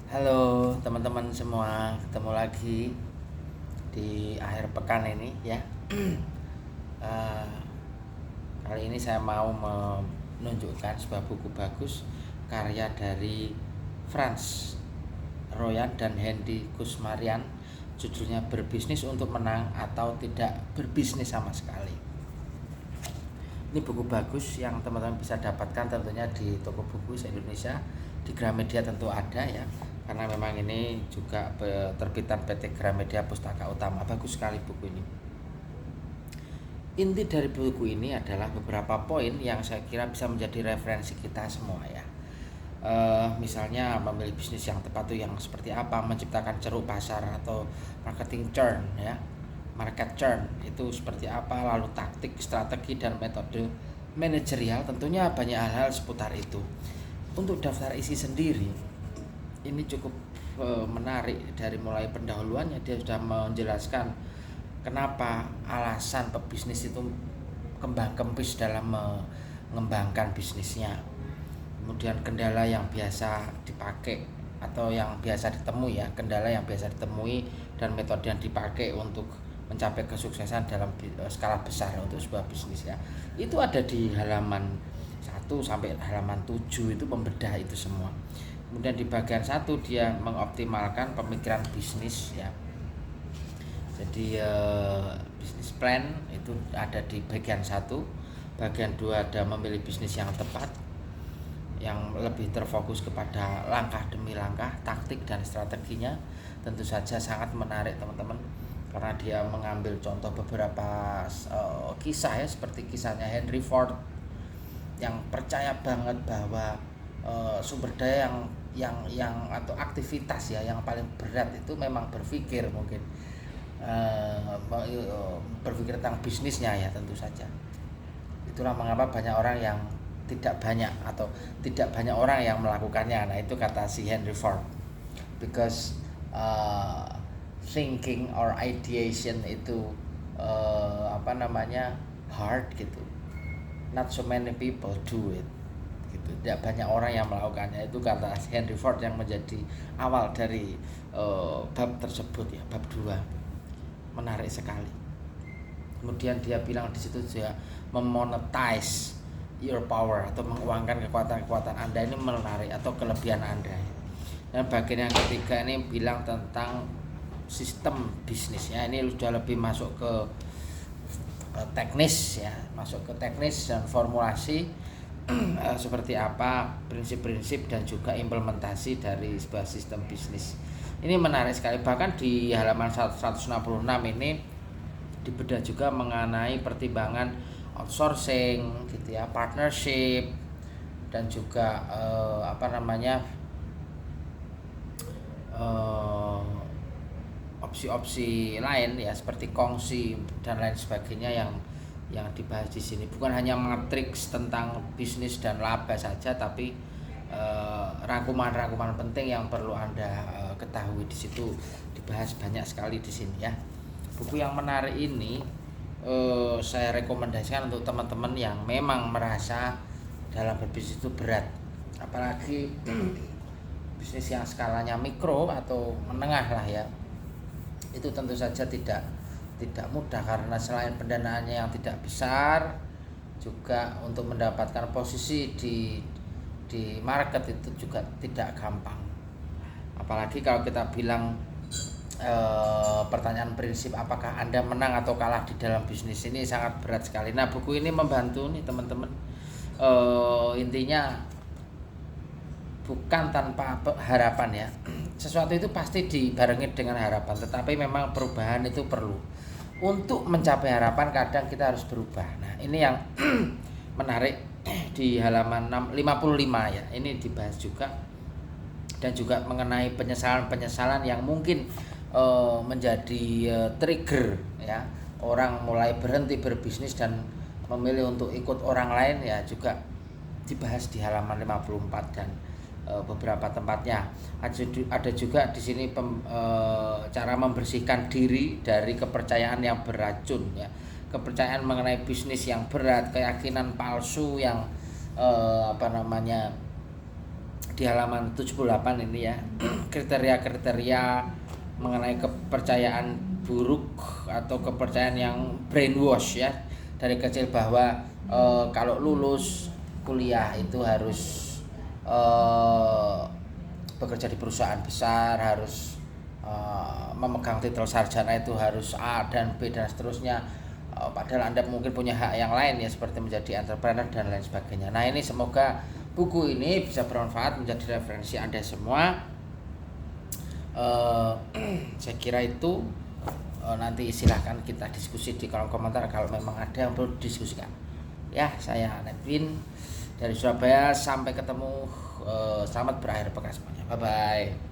Halo teman-teman semua, ketemu lagi di akhir pekan ini ya. Eh, Kali ini saya mau menunjukkan sebuah buku bagus karya dari Franz Royan dan Hendy Kusmarian. Judulnya Berbisnis untuk Menang atau Tidak Berbisnis Sama Sekali. Ini buku bagus yang teman-teman bisa dapatkan tentunya di toko buku se-Indonesia, di Gramedia tentu ada ya, karena memang ini juga terbitan PT Gramedia Pustaka Utama. Bagus sekali buku ini. Inti dari buku ini adalah beberapa poin yang saya kira bisa menjadi referensi kita semua ya. Misalnya memilih bisnis yang tepat itu yang seperti apa, menciptakan ceruk pasar atau marketing churn ya, market churn itu seperti apa, lalu taktik, strategi dan metode manajerial, tentunya banyak hal-hal seputar itu. Untuk daftar isi sendiri ini cukup menarik. Dari mulai pendahuluannya dia sudah menjelaskan kenapa alasan pebisnis itu kembang kempis dalam mengembangkan bisnisnya, kemudian kendala yang biasa dipakai atau yang biasa ditemui ya, kendala yang biasa ditemui dan metode yang dipakai untuk mencapai kesuksesan dalam skala besar untuk sebuah bisnis ya. Itu ada di halaman 1 sampai halaman 7, itu membedah itu semua. Kemudian di bagian 1 dia mengoptimalkan pemikiran bisnis ya. Jadi bisnis plan itu ada di bagian 1. Bagian 2 ada memilih bisnis yang tepat, yang lebih terfokus kepada langkah demi langkah, taktik dan strateginya. Tentu saja sangat menarik teman-teman, karena dia mengambil contoh beberapa kisah ya, seperti kisahnya Henry Ford yang percaya banget bahwa sumber daya yang atau aktivitas ya yang paling berat itu memang berpikir, mungkin berpikir tentang bisnisnya ya, tentu saja. Itulah mengapa banyak orang yang tidak banyak orang yang melakukannya. Nah, itu kata si Henry Ford, because thinking or ideation itu hard gitu, not so many people do it gitu. Tidak banyak orang yang melakukannya, itu kata Henry Ford yang menjadi awal dari bab tersebut ya, bab 2. Menarik sekali. Kemudian dia bilang di situ juga memonetize your power atau menguangkan kekuatan-kekuatan Anda, ini menarik, atau kelebihan Anda. Dan bagian yang ketiga ini bilang tentang sistem bisnisnya. Ini sudah lebih masuk ke teknis ya, masuk ke teknis dan formulasi seperti apa prinsip-prinsip dan juga implementasi dari sebuah sistem bisnis. Ini menarik sekali. Bahkan di halaman 166 ini dibedah juga mengenai pertimbangan outsourcing gitu ya, partnership, dan juga opsi-opsi lain ya, seperti kongsi dan lain sebagainya yang dibahas di sini. Bukan hanya matriks tentang bisnis dan laba saja, tapi rangkuman-rangkuman penting yang perlu Anda ketahui di situ dibahas banyak sekali di sini ya. Buku yang menarik ini saya rekomendasikan untuk teman-teman yang memang merasa dalam berbisnis itu berat, apalagi bisnis yang skalanya mikro atau menengah lah ya. Itu tentu saja tidak mudah, karena selain pendanaannya yang tidak besar, juga untuk mendapatkan posisi di market itu juga tidak gampang. Apalagi kalau kita bilang pertanyaan prinsip, apakah Anda menang atau kalah di dalam bisnis, ini sangat berat sekali. Nah, buku ini membantu nih teman-teman. Intinya bukan tanpa harapan ya. Sesuatu itu pasti dibarengi dengan harapan, tetapi memang perubahan itu perlu. Untuk mencapai harapan kadang kita harus berubah. Nah, ini yang menarik di halaman 55 ya. Ini dibahas juga, dan juga mengenai penyesalan-penyesalan yang mungkin menjadi trigger ya, orang mulai berhenti berbisnis dan memilih untuk ikut orang lain ya, juga dibahas di halaman 54 dan beberapa tempatnya. Ada juga di sini cara membersihkan diri dari kepercayaan yang beracun ya, kepercayaan mengenai bisnis yang berat, keyakinan palsu yang di halaman 78 ini ya, kriteria-kriteria mengenai kepercayaan buruk atau kepercayaan yang brainwash ya dari kecil bahwa kalau lulus kuliah itu harus bekerja di perusahaan besar, harus memegang titel sarjana, itu harus A dan B dan seterusnya. Padahal Anda mungkin punya hak yang lain ya, seperti menjadi entrepreneur dan lain sebagainya. Nah, ini semoga buku ini bisa bermanfaat menjadi referensi Anda semua. Saya kira itu nanti silahkan kita diskusi di kolom komentar kalau memang ada yang perlu didiskusikan. Ya, saya Nedwin dari Surabaya. Sampai ketemu. Selamat berakhir pekan semuanya. Bye bye.